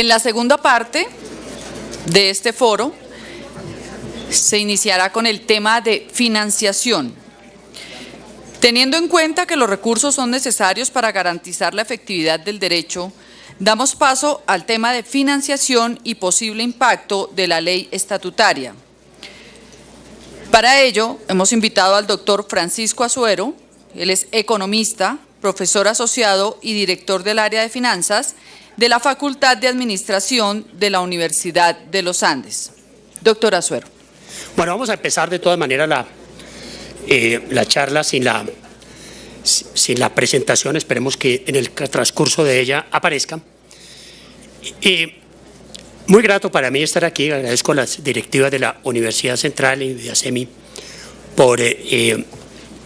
En la segunda parte de este foro se iniciará con el tema de financiación. Teniendo en cuenta que los recursos son necesarios para garantizar la efectividad del derecho, damos paso al tema de financiación y posible impacto de la ley estatutaria. Para ello, hemos invitado al doctor Francisco Azuero. Él es economista, profesor asociado y director del área de finanzas de la Facultad de Administración de la Universidad de los Andes. Doctor Azuero. Bueno, vamos a empezar de todas maneras la charla sin la presentación. Esperemos que en el transcurso de ella aparezca. Muy grato para mí estar aquí. Agradezco a las directivas de la Universidad Central y de ASEMI por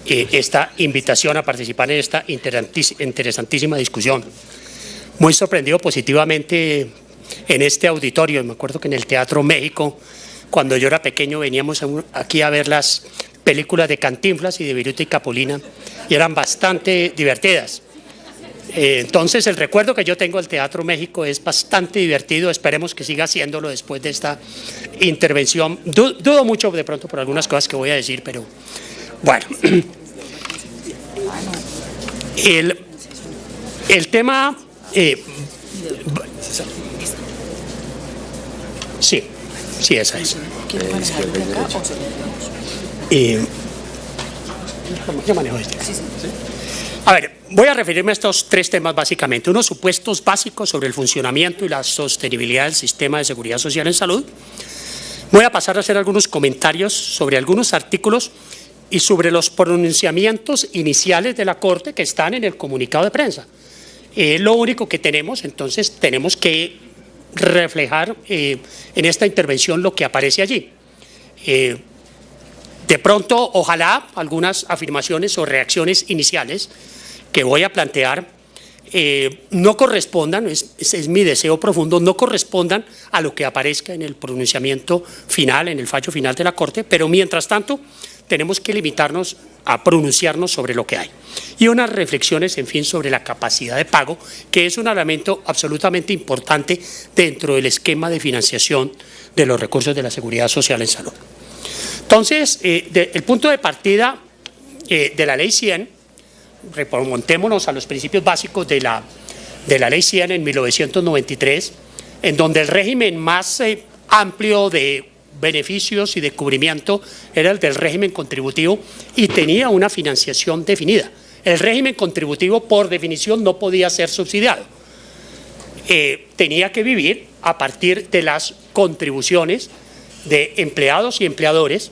esta invitación a participar en esta interesantísima discusión. Muy sorprendido positivamente en este auditorio. Me acuerdo que en el Teatro México, cuando yo era pequeño, veníamos aquí a ver las películas de Cantinflas y de Viruta y Capulina y eran bastante divertidas. Entonces, el recuerdo que yo tengo del Teatro México es bastante divertido. Esperemos que siga haciéndolo después de esta intervención. Dudo mucho de pronto por algunas cosas que voy a decir, pero bueno. El tema... sí, esa es. Yo manejo este. A ver, voy a referirme a estos tres temas básicamente. Unos supuestos básicos sobre el funcionamiento y la sostenibilidad del sistema de seguridad social en salud. Voy a pasar a hacer algunos comentarios sobre algunos artículos y sobre los pronunciamientos iniciales de la Corte que están en el comunicado de prensa. Lo único que tenemos, entonces, tenemos que reflejar en esta intervención lo que aparece allí. De pronto, ojalá algunas afirmaciones o reacciones iniciales que voy a plantear no correspondan, es mi deseo profundo, no correspondan a lo que aparezca en el pronunciamiento final, en el fallo final de la Corte, pero mientras tanto tenemos que limitarnos a pronunciarnos sobre lo que hay. Y unas reflexiones, en fin, sobre la capacidad de pago, que es un elemento absolutamente importante dentro del esquema de financiación de los recursos de la seguridad social en salud. Entonces, el punto de partida de la Ley 100, remontémonos a los principios básicos de la Ley 100 en 1993, en donde el régimen más amplio de beneficios y de cubrimiento era el del régimen contributivo y tenía una financiación definida. El régimen contributivo, por definición, no podía ser subsidiado. Tenía que vivir a partir de las contribuciones de empleados y empleadores.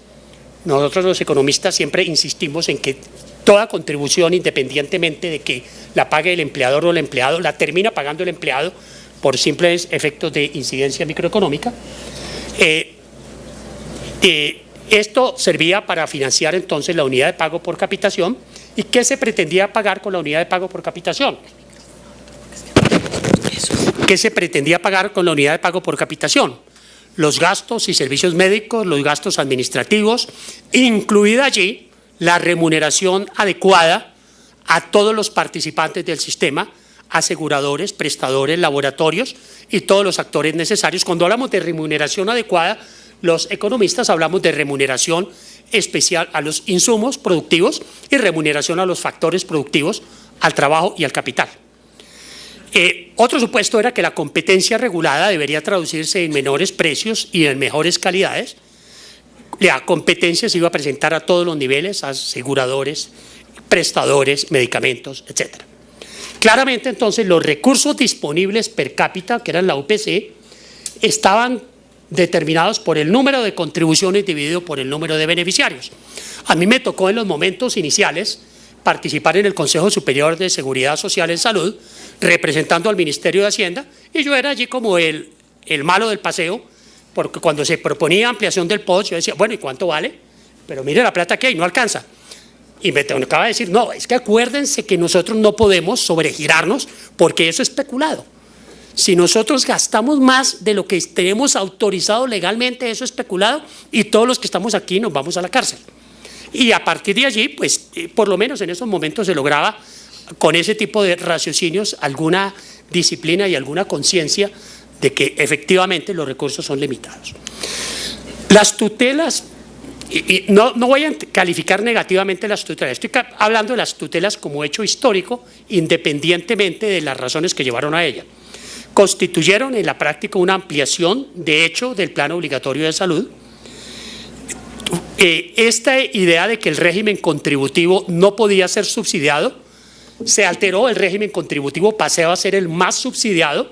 Nosotros los economistas siempre insistimos en que toda contribución, independientemente de que la pague el empleador o el empleado, la termina pagando el empleado por simples efectos de incidencia microeconómica. Esto servía para financiar entonces la unidad de pago por capitación. ¿Y qué se pretendía pagar con la unidad de pago por capitación? ¿Qué se pretendía pagar con la unidad de pago por capitación? Los gastos y servicios médicos, los gastos administrativos, incluida allí la remuneración adecuada a todos los participantes del sistema, aseguradores, prestadores, laboratorios y todos los actores necesarios. Cuando hablamos de remuneración adecuada, los economistas hablamos de remuneración especial a los insumos productivos y remuneración a los factores productivos, al trabajo y al capital. Otro supuesto era que la competencia regulada debería traducirse en menores precios y en mejores calidades. La competencia se iba a presentar a todos los niveles, aseguradores, prestadores, medicamentos, etc. Claramente, entonces, los recursos disponibles per cápita, que eran la UPC, estaban determinados por el número de contribuciones dividido por el número de beneficiarios. A mí me tocó en los momentos iniciales participar en el Consejo Superior de Seguridad Social en Salud, representando al Ministerio de Hacienda, y yo era allí como el malo del paseo, porque cuando se proponía ampliación del POS, yo decía, bueno, ¿y cuánto vale? Pero mire la plata que hay, no alcanza. Y me acaba de decir, no, es que acuérdense que nosotros no podemos sobregirarnos porque eso es especulado. Si nosotros gastamos más de lo que tenemos autorizado legalmente, eso es especulado y todos los que estamos aquí nos vamos a la cárcel. Y a partir de allí, pues, por lo menos en esos momentos se lograba con ese tipo de raciocinios alguna disciplina y alguna conciencia de que efectivamente los recursos son limitados. Las tutelas, y no voy a calificar negativamente las tutelas, estoy hablando de las tutelas como hecho histórico, independientemente de las razones que llevaron a ella. Constituyeron en la práctica una ampliación de hecho del plan obligatorio de salud. Esta idea de que el régimen contributivo no podía ser subsidiado, se alteró, el régimen contributivo pasó a ser el más subsidiado,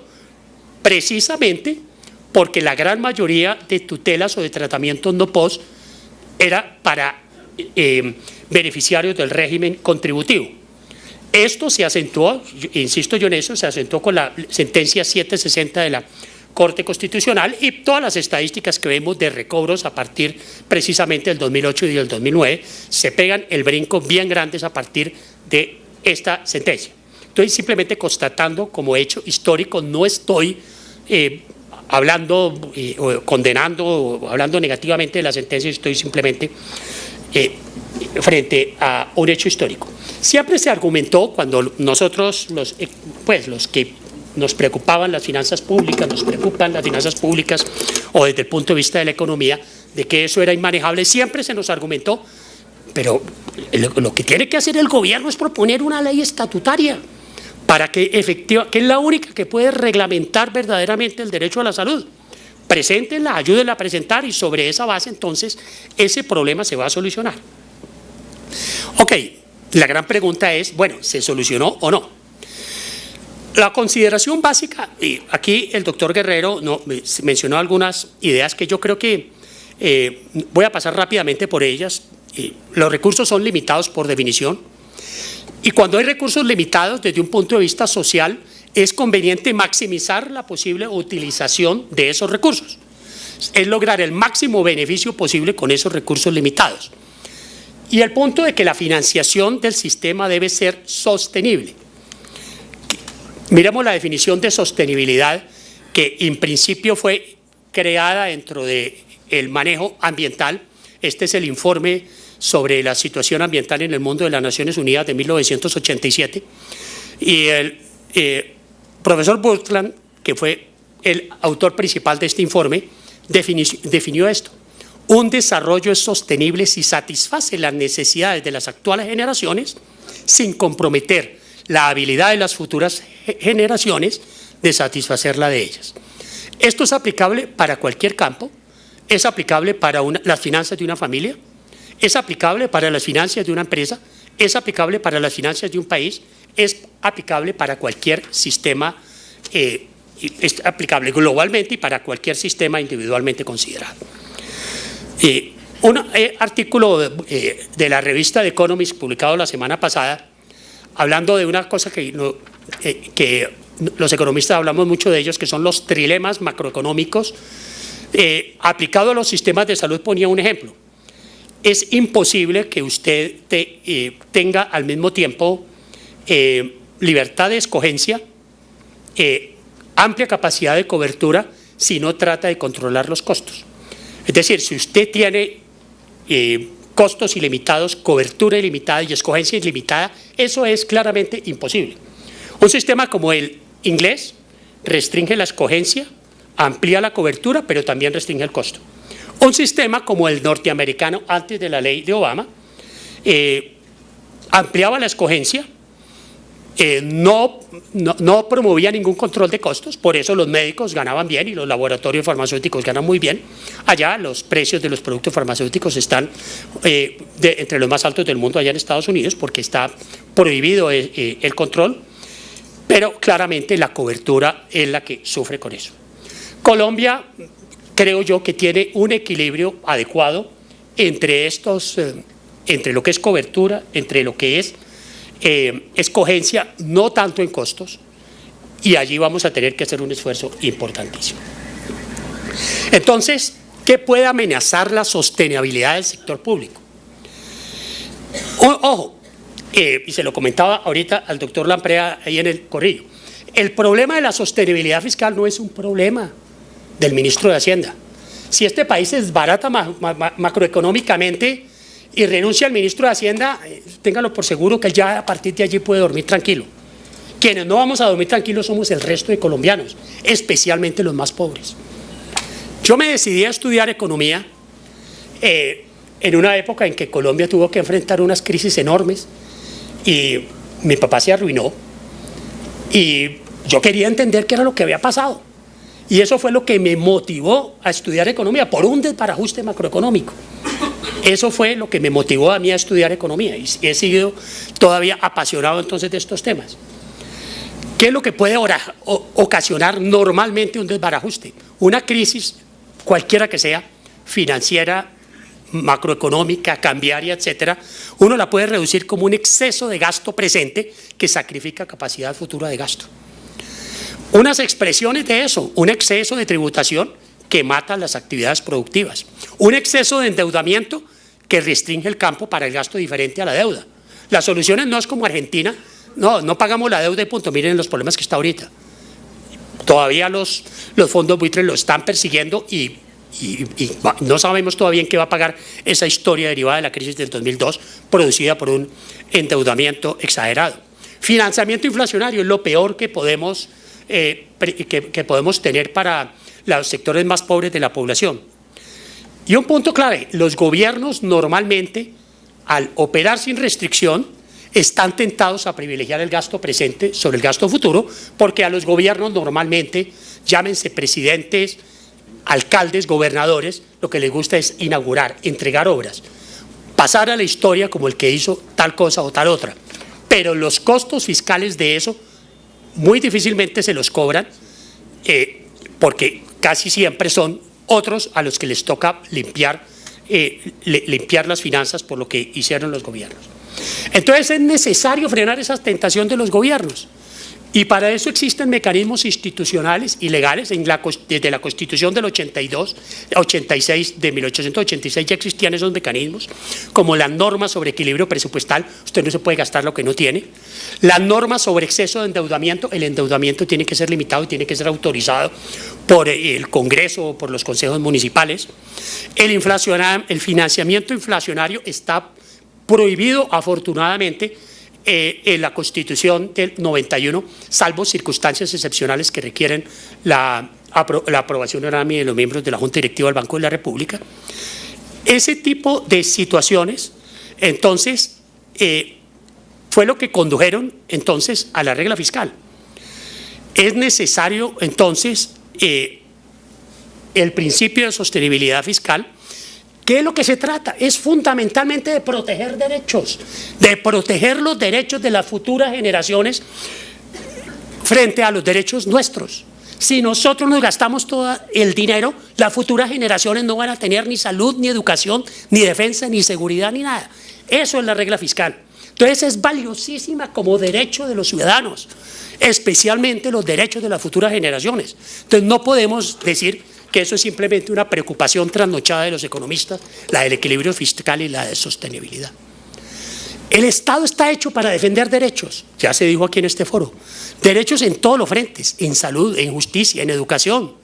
precisamente porque la gran mayoría de tutelas o de tratamientos no POS era para beneficiarios del régimen contributivo. Esto se acentuó, insisto yo en eso, se acentuó con la sentencia 760 de la Corte Constitucional y todas las estadísticas que vemos de recobros a partir precisamente del 2008 y del 2009 se pegan el brinco bien grandes a partir de esta sentencia. Estoy simplemente constatando como hecho histórico, no estoy hablando o condenando o hablando negativamente de la sentencia, estoy simplemente frente a un hecho histórico. Siempre se argumentó cuando nosotros, los que nos preocupaban las finanzas públicas, nos preocupan las finanzas públicas o desde el punto de vista de la economía, de que eso era inmanejable, siempre se nos argumentó, pero lo que tiene que hacer el gobierno es proponer una ley estatutaria para que que es la única que puede reglamentar verdaderamente el derecho a la salud. Preséntenla, ayúdenla a presentar y sobre esa base entonces ese problema se va a solucionar. Ok, la gran pregunta es, bueno, ¿se solucionó o no? La consideración básica, y aquí el doctor Guerrero mencionó algunas ideas que yo creo que voy a pasar rápidamente por ellas. Los recursos son limitados por definición y cuando hay recursos limitados desde un punto de vista social es conveniente maximizar la posible utilización de esos recursos. Es lograr el máximo beneficio posible con esos recursos limitados. Y el punto de que la financiación del sistema debe ser sostenible. Miremos la definición de sostenibilidad que en principio fue creada dentro del manejo ambiental. Este es el informe sobre la situación ambiental en el mundo de las Naciones Unidas de 1987. Y el profesor Brundtland, que fue el autor principal de este informe, definió esto. Un desarrollo es sostenible si satisface las necesidades de las actuales generaciones sin comprometer la habilidad de las futuras generaciones de satisfacer la de ellas. Esto es aplicable para cualquier campo, es aplicable para las finanzas de una familia, es aplicable para las finanzas de una empresa, es aplicable para las finanzas de un país, es aplicable para cualquier sistema, es aplicable globalmente y para cualquier sistema individualmente considerado. Un artículo de la revista The Economist publicado la semana pasada, hablando de una cosa que los economistas hablamos mucho de ellos, que son los trilemas macroeconómicos, aplicado a los sistemas de salud, ponía un ejemplo. Es imposible que usted tenga al mismo tiempo libertad de escogencia, amplia capacidad de cobertura, si no trata de controlar los costos. Es decir, si usted tiene costos ilimitados, cobertura ilimitada y escogencia ilimitada, eso es claramente imposible. Un sistema como el inglés restringe la escogencia, amplía la cobertura, pero también restringe el costo. Un sistema como el norteamericano, antes de la ley de Obama, ampliaba la escogencia, no promovía ningún control de costos, por eso los médicos ganaban bien y los laboratorios farmacéuticos ganan muy bien. Allá los precios de los productos farmacéuticos están entre los más altos del mundo allá en Estados Unidos porque está prohibido el control, pero claramente la cobertura es la que sufre con eso. Colombia, creo yo que tiene un equilibrio adecuado entre entre lo que es cobertura, entre lo que es escogencia, no tanto en costos, y allí vamos a tener que hacer un esfuerzo importantísimo. Entonces, ¿qué puede amenazar la sostenibilidad del sector público? Ojo, y se lo comentaba ahorita al doctor Lamprea ahí en el corrillo, el problema de la sostenibilidad fiscal no es un problema del ministro de Hacienda. Si este país se desbarata macroeconómicamente y renuncia al ministro de Hacienda, téngalo por seguro que él ya a partir de allí puede dormir tranquilo. Quienes no vamos a dormir tranquilos somos el resto de colombianos, especialmente los más pobres. Yo me decidí a estudiar economía en una época en que Colombia tuvo que enfrentar unas crisis enormes y mi papá se arruinó y yo quería entender qué era lo que había pasado. Y eso fue lo que me motivó a estudiar economía, por un desbarajuste macroeconómico. Eso fue lo que me motivó a mí a estudiar economía y he sido todavía apasionado entonces de estos temas. ¿Qué es lo que puede ocasionar normalmente un desbarajuste? Una crisis, cualquiera que sea, financiera, macroeconómica, cambiaria, etcétera, uno la puede reducir como un exceso de gasto presente que sacrifica capacidad futura de gasto. Unas expresiones de eso, un exceso de tributación que mata las actividades productivas, un exceso de endeudamiento que restringe el campo para el gasto diferente a la deuda. Las soluciones no es como Argentina, no pagamos la deuda y punto, miren los problemas que está ahorita. Todavía los fondos buitres lo están persiguiendo y no sabemos todavía en qué va a pagar esa historia derivada de la crisis del 2002 producida por un endeudamiento exagerado. Financiamiento inflacionario es lo peor que podemos tener para los sectores más pobres de la población. Y un punto clave, los gobiernos normalmente al operar sin restricción están tentados a privilegiar el gasto presente sobre el gasto futuro porque a los gobiernos normalmente, llámense presidentes, alcaldes, gobernadores, lo que les gusta es inaugurar, entregar obras, pasar a la historia como el que hizo tal cosa o tal otra. Pero los costos fiscales de eso muy difícilmente se los cobran porque casi siempre son otros a los que les toca limpiar las finanzas por lo que hicieron los gobiernos. Entonces es necesario frenar esa tentación de los gobiernos. Y para eso existen mecanismos institucionales y legales. Desde la Constitución del 86 de 1886 ya existían esos mecanismos, como las normas sobre equilibrio presupuestal, usted no se puede gastar lo que no tiene. Las normas sobre exceso de endeudamiento, el endeudamiento tiene que ser limitado y tiene que ser autorizado por el Congreso o por los consejos municipales. El financiamiento inflacionario está prohibido, afortunadamente, en la Constitución del 91, salvo circunstancias excepcionales que requieren la aprobación unánime de los miembros de la Junta Directiva del Banco de la República. Ese tipo de situaciones, entonces, fue lo que condujeron, entonces, a la regla fiscal. Es necesario, entonces, el principio de sostenibilidad fiscal. ¿Qué es lo que se trata? Es fundamentalmente de proteger derechos, de proteger los derechos de las futuras generaciones frente a los derechos nuestros. Si nosotros nos gastamos todo el dinero, las futuras generaciones no van a tener ni salud, ni educación, ni defensa, ni seguridad, ni nada. Eso es la regla fiscal. Entonces es valiosísima como derecho de los ciudadanos, especialmente los derechos de las futuras generaciones. Entonces no podemos decir que eso es simplemente una preocupación trasnochada de los economistas, la del equilibrio fiscal y la de sostenibilidad. El Estado está hecho para defender derechos, ya se dijo aquí en este foro, derechos en todos los frentes, en salud, en justicia, en educación,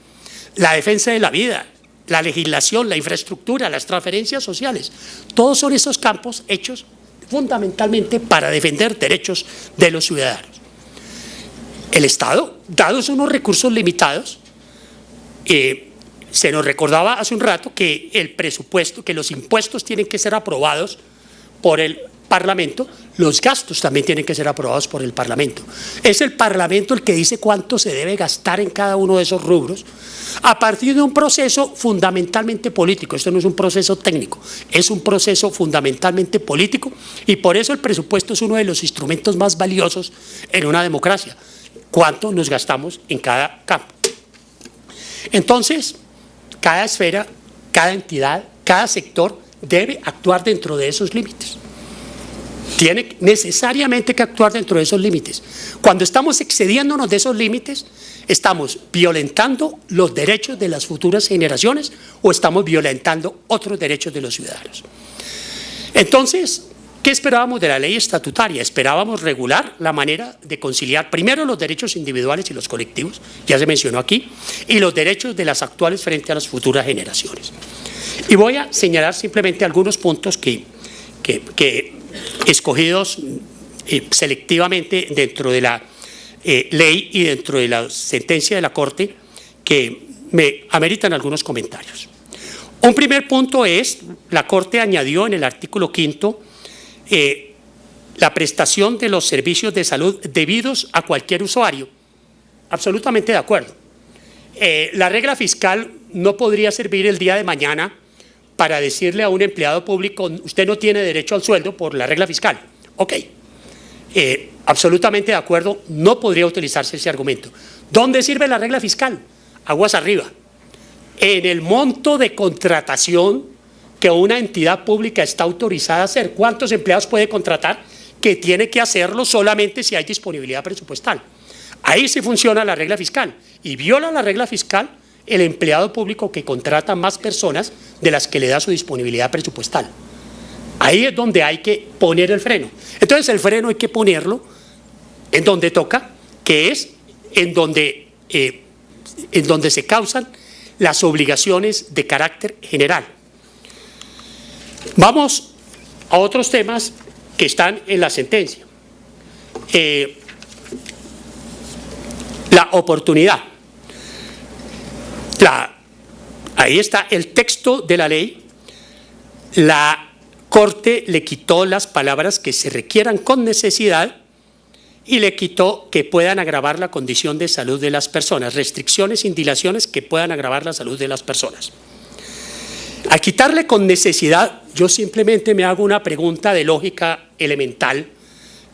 la defensa de la vida, la legislación, la infraestructura, las transferencias sociales. Todos son esos campos hechos fundamentalmente para defender derechos de los ciudadanos. El Estado, dados unos recursos limitados, se nos recordaba hace un rato que el presupuesto, que los impuestos tienen que ser aprobados por el Parlamento, los gastos también tienen que ser aprobados por el Parlamento. Es el Parlamento el que dice cuánto se debe gastar en cada uno de esos rubros a partir de un proceso fundamentalmente político. Esto no es un proceso técnico, es un proceso fundamentalmente político y por eso el presupuesto es uno de los instrumentos más valiosos en una democracia. ¿Cuánto nos gastamos en cada campo? Entonces, cada esfera, cada entidad, cada sector debe actuar dentro de esos límites. Tiene necesariamente que actuar dentro de esos límites. Cuando estamos excediéndonos de esos límites, ¿estamos violentando los derechos de las futuras generaciones o estamos violentando otros derechos de los ciudadanos? Entonces, ¿qué esperábamos de la ley estatutaria? Esperábamos regular la manera de conciliar primero los derechos individuales y los colectivos, ya se mencionó aquí, y los derechos de las actuales frente a las futuras generaciones. Y voy a señalar simplemente algunos puntos que escogidos selectivamente dentro de la ley y dentro de la sentencia de la Corte que me ameritan algunos comentarios. Un primer punto es, la Corte añadió en el artículo 5º la prestación de los servicios de salud debidos a cualquier usuario. Absolutamente de acuerdo. La regla fiscal no podría servir el día de mañana para decirle a un empleado público, usted no tiene derecho al sueldo por la regla fiscal. Ok, absolutamente de acuerdo, no podría utilizarse ese argumento. ¿Dónde sirve la regla fiscal? Aguas arriba. En el monto de contratación que una entidad pública está autorizada a hacer. ¿Cuántos empleados puede contratar? Que tiene que hacerlo solamente si hay disponibilidad presupuestal. Ahí sí funciona la regla fiscal. Y viola la regla fiscal el empleado público que contrata más personas de las que le da su disponibilidad presupuestal. Ahí es donde hay que poner el freno. Entonces el freno hay que ponerlo en donde toca, que es en donde se causan las obligaciones de carácter general. Vamos a otros temas que están en la sentencia. La oportunidad. Ahí está el texto de la ley. La Corte le quitó las palabras que se requieran con necesidad y le quitó que puedan agravar la condición de salud de las personas, restricciones sin dilaciones que puedan agravar la salud de las personas. Al quitarle con necesidad, yo simplemente me hago una pregunta de lógica elemental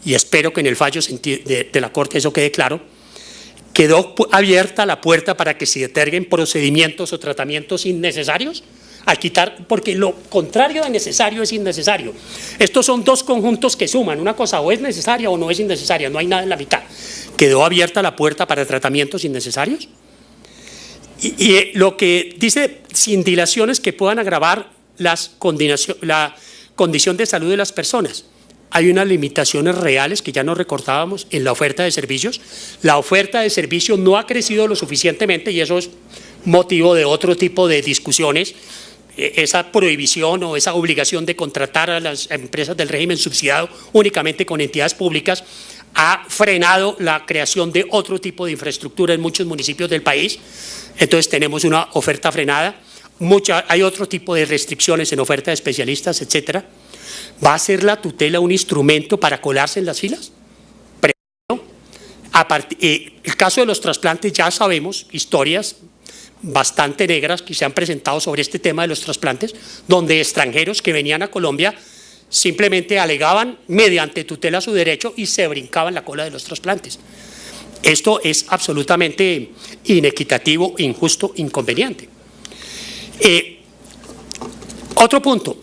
y espero que en el fallo de la Corte eso quede claro. ¿Quedó abierta la puerta para que se deterguen procedimientos o tratamientos innecesarios? Al quitar, porque lo contrario de necesario es innecesario. Estos son dos conjuntos que suman, una cosa o es necesaria o no es innecesaria, no hay nada en la mitad. ¿Quedó abierta la puerta para tratamientos innecesarios? Y lo que dice, sin dilaciones que puedan agravar la condición de salud de las personas. Hay unas limitaciones reales que ya nos recordábamos en la oferta de servicios. La oferta de servicios no ha crecido lo suficientemente y eso es motivo de otro tipo de discusiones. Esa prohibición o esa obligación de contratar a las empresas del régimen subsidiado únicamente con entidades públicas ha frenado la creación de otro tipo de infraestructura en muchos municipios del país. Entonces tenemos una oferta frenada, hay otro tipo de restricciones en oferta de especialistas, etcétera. ¿Va a ser la tutela un instrumento para colarse en las filas? El caso de los trasplantes, ya sabemos historias bastante negras que se han presentado sobre este tema de los trasplantes, donde extranjeros que venían a Colombia simplemente alegaban mediante tutela su derecho y se brincaban la cola de los trasplantes. Esto es absolutamente inequitativo, injusto, inconveniente. Otro punto.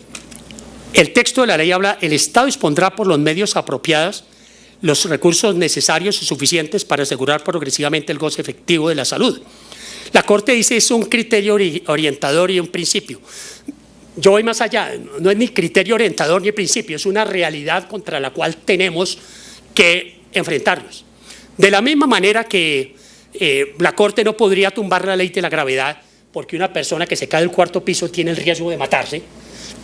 El texto de la ley habla, el Estado dispondrá por los medios apropiados los recursos necesarios y suficientes para asegurar progresivamente el goce efectivo de la salud. La Corte dice es un criterio orientador y un principio. Yo voy más allá, no es ni criterio orientador ni principio, es una realidad contra la cual tenemos que enfrentarnos. De la misma manera que la Corte no podría tumbar la ley de la gravedad porque una persona que se cae del cuarto piso tiene el riesgo de matarse,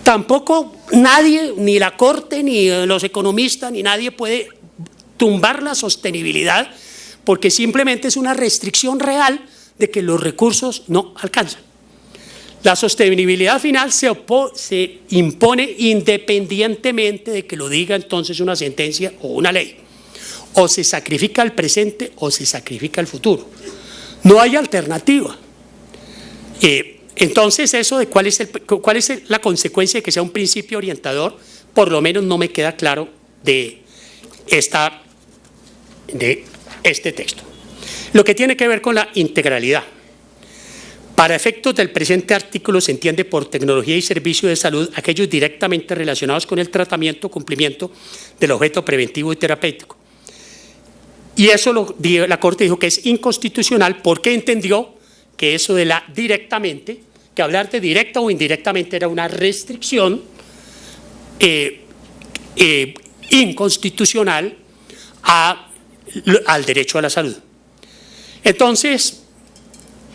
tampoco nadie, ni la Corte, ni los economistas, ni nadie puede tumbar la sostenibilidad porque simplemente es una restricción real de que los recursos no alcanzan. La sostenibilidad final se impone independientemente de que lo diga entonces una sentencia o una ley. O se sacrifica el presente o se sacrifica el futuro. No hay alternativa. Entonces eso de cuál es la consecuencia de que sea un principio orientador, por lo menos no me queda claro de este texto. Lo que tiene que ver con la integralidad. Para efectos del presente artículo se entiende por tecnología y servicio de salud aquellos directamente relacionados con el tratamiento o cumplimiento del objeto preventivo y terapéutico. Y eso la Corte dijo que es inconstitucional porque entendió que eso de la directamente, que hablar de directa o indirectamente era una restricción inconstitucional al derecho a la salud. Entonces,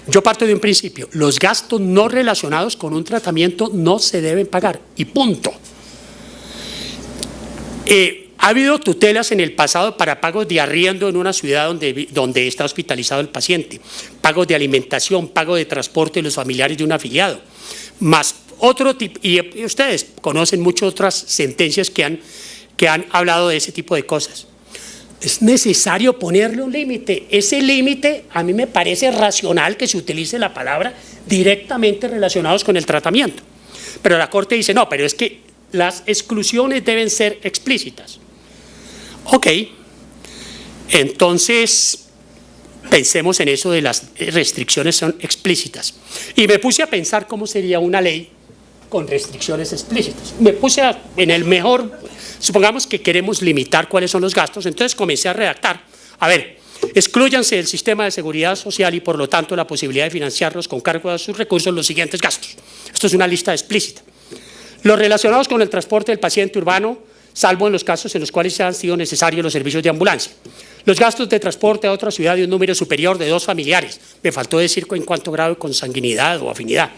yo parto de un principio, los gastos no relacionados con un tratamiento no se deben pagar y punto. Ha habido tutelas en el pasado para pagos de arriendo en una ciudad donde está hospitalizado el paciente, pagos de alimentación, pago de transporte de los familiares de un afiliado, más otro tipo, y ustedes conocen muchas otras sentencias que han hablado de ese tipo de cosas. Es necesario ponerle un límite. Ese límite, a mí me parece racional que se utilice la palabra directamente relacionados con el tratamiento. Pero la Corte dice, no, pero es que las exclusiones deben ser explícitas. Ok, entonces pensemos en eso de las restricciones son explícitas. Y me puse a pensar cómo sería una ley con restricciones explícitas. Me puse en el mejor, supongamos que queremos limitar cuáles son los gastos, entonces comencé a redactar. A ver, exclúyanse del sistema de seguridad social y por lo tanto la posibilidad de financiarlos con cargo a sus recursos los siguientes gastos. Esto es una lista explícita. Los relacionados con el transporte del paciente urbano, salvo en los casos en los cuales han sido necesarios los servicios de ambulancia. Los gastos de transporte a otra ciudad de un número superior de 2 familiares. Me faltó decir en cuánto grado de consanguinidad o afinidad.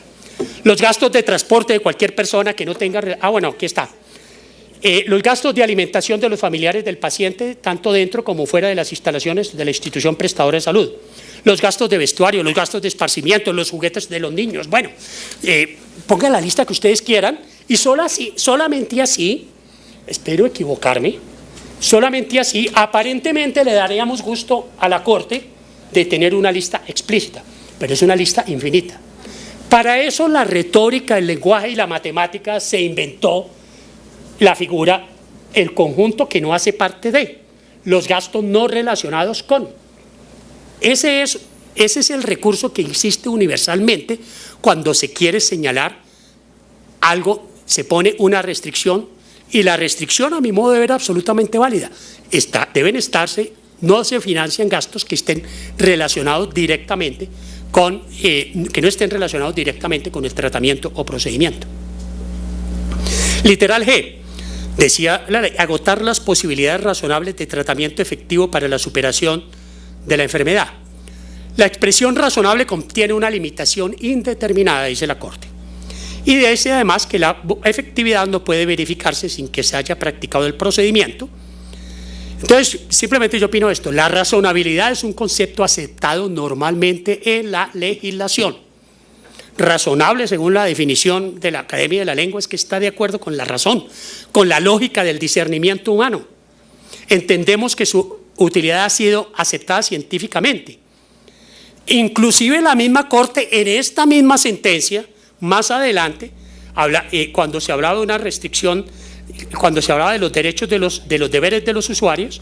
Los gastos de transporte de cualquier persona que no tenga... bueno, aquí está. Los gastos de alimentación de los familiares del paciente, tanto dentro como fuera de las instalaciones de la institución prestadora de salud. Los gastos de vestuario, los gastos de esparcimiento, los juguetes de los niños. Bueno, pongan la lista que ustedes quieran y solamente así, espero equivocarme, solamente así aparentemente le daríamos gusto a la Corte de tener una lista explícita, pero es una lista infinita. Para eso la retórica, el lenguaje y la matemática se inventó la figura, el conjunto que no hace parte de, los gastos no relacionados con. Ese es el recurso que existe universalmente cuando se quiere señalar algo, se pone una restricción y la restricción a mi modo de ver absolutamente válida. No se financian gastos que estén relacionados directamente que no estén relacionados directamente con el tratamiento o procedimiento. Literal G, decía la ley, agotar las posibilidades razonables de tratamiento efectivo para la superación de la enfermedad. La expresión razonable contiene una limitación indeterminada, dice la Corte. Y dice además que la efectividad no puede verificarse sin que se haya practicado el procedimiento. Entonces, simplemente yo opino esto, la razonabilidad es un concepto aceptado normalmente en la legislación. Razonable, según la definición de la Academia de la Lengua, es que está de acuerdo con la razón, con la lógica del discernimiento humano. Entendemos que su utilidad ha sido aceptada científicamente. Inclusive la misma Corte, en esta misma sentencia, más adelante, cuando se hablaba de una restricción, cuando se hablaba de los derechos de los deberes de los usuarios,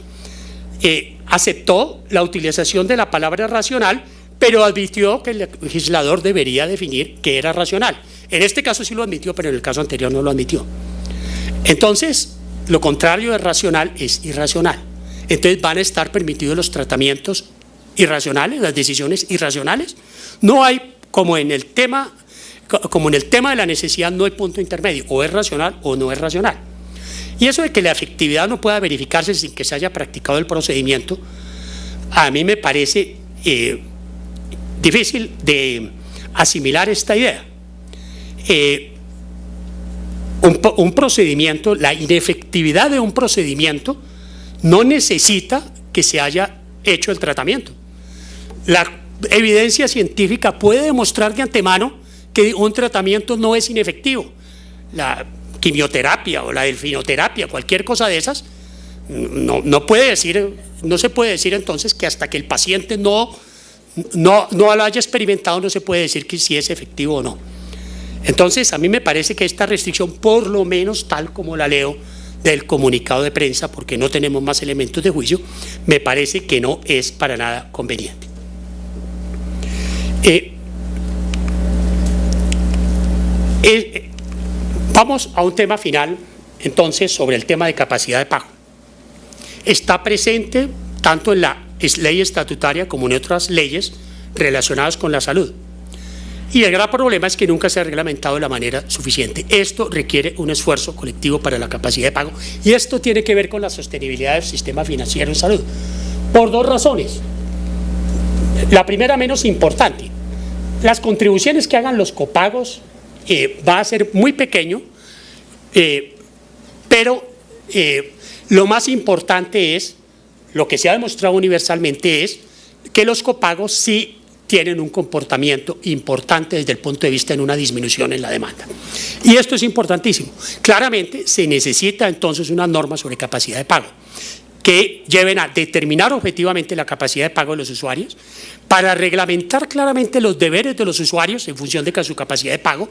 aceptó la utilización de la palabra racional, pero advirtió que el legislador debería definir qué era racional. En este caso sí lo admitió, pero en el caso anterior no lo admitió. Entonces, lo contrario de racional es irracional. Entonces van a estar permitidos los tratamientos irracionales, las decisiones irracionales. No hay, como en el tema de la necesidad, no hay punto intermedio, o es racional o no es racional. Y eso de que la efectividad no pueda verificarse sin que se haya practicado el procedimiento, a mí me parece difícil de asimilar esta idea. Un procedimiento, la inefectividad de un procedimiento no necesita que se haya hecho el tratamiento. La evidencia científica puede demostrar de antemano que un tratamiento no es inefectivo. La quimioterapia o la delfinoterapia, cualquier cosa de esas, no se puede decir entonces que hasta que el paciente no lo haya experimentado no se puede decir que si es efectivo o no. Entonces a mí me parece que esta restricción, por lo menos tal como la leo del comunicado de prensa, porque no tenemos más elementos de juicio, me parece que no es para nada conveniente. Vamos a un tema final, entonces, sobre el tema de capacidad de pago. Está presente tanto en la ley estatutaria como en otras leyes relacionadas con la salud. Y el gran problema es que nunca se ha reglamentado de la manera suficiente. Esto requiere un esfuerzo colectivo para la capacidad de pago y esto tiene que ver con la sostenibilidad del sistema financiero en salud, por 2 razones. La primera, menos importante, las contribuciones que hagan los copagos va a ser muy pequeño, pero Lo más importante es, lo que se ha demostrado universalmente es que los copagos sí tienen un comportamiento importante desde el punto de vista en una disminución en la demanda. Y esto es importantísimo. Claramente se necesita entonces una norma sobre capacidad de pago que lleven a determinar objetivamente la capacidad de pago de los usuarios, para reglamentar claramente los deberes de los usuarios en función de su capacidad de pago,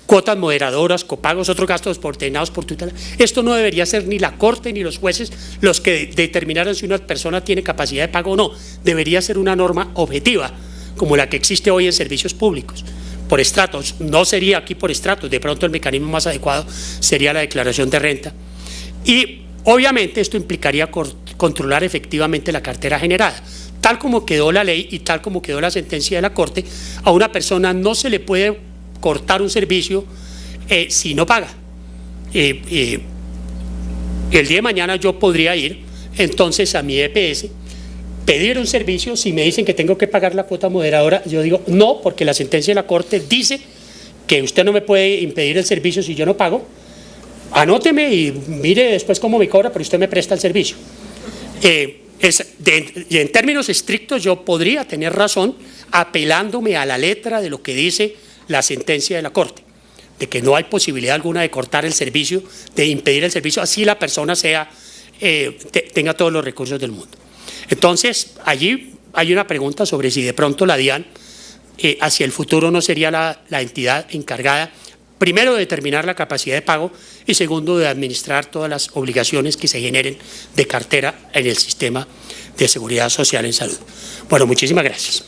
cuotas moderadoras, copagos, otros gastos ordenados por tutela. Esto no debería ser ni la Corte ni los jueces los que determinaran si una persona tiene capacidad de pago o no. Debería ser una norma objetiva, como la que existe hoy en servicios públicos, por estratos. No sería aquí por estratos, de pronto el mecanismo más adecuado sería la declaración de renta. Y obviamente esto implicaría controlar efectivamente la cartera generada. Tal como quedó la ley y tal como quedó la sentencia de la Corte, a una persona no se le puede cortar un servicio si no paga. El día de mañana yo podría ir entonces a mi EPS, pedir un servicio. Si me dicen que tengo que pagar la cuota moderadora, yo digo no, porque la sentencia de la Corte dice que usted no me puede impedir el servicio si yo no pago. Anóteme y mire después cómo me cobra, pero usted me presta el servicio. Y en términos estrictos yo podría tener razón apelándome a la letra de lo que dice la sentencia de la Corte, de que no hay posibilidad alguna de cortar el servicio, de impedir el servicio, así la persona tenga todos los recursos del mundo. Entonces, allí hay una pregunta sobre si de pronto la DIAN hacia el futuro no sería la entidad encargada, primero, de determinar la capacidad de pago y segundo, de administrar todas las obligaciones que se generen de cartera en el sistema de seguridad social en salud. Bueno, muchísimas gracias.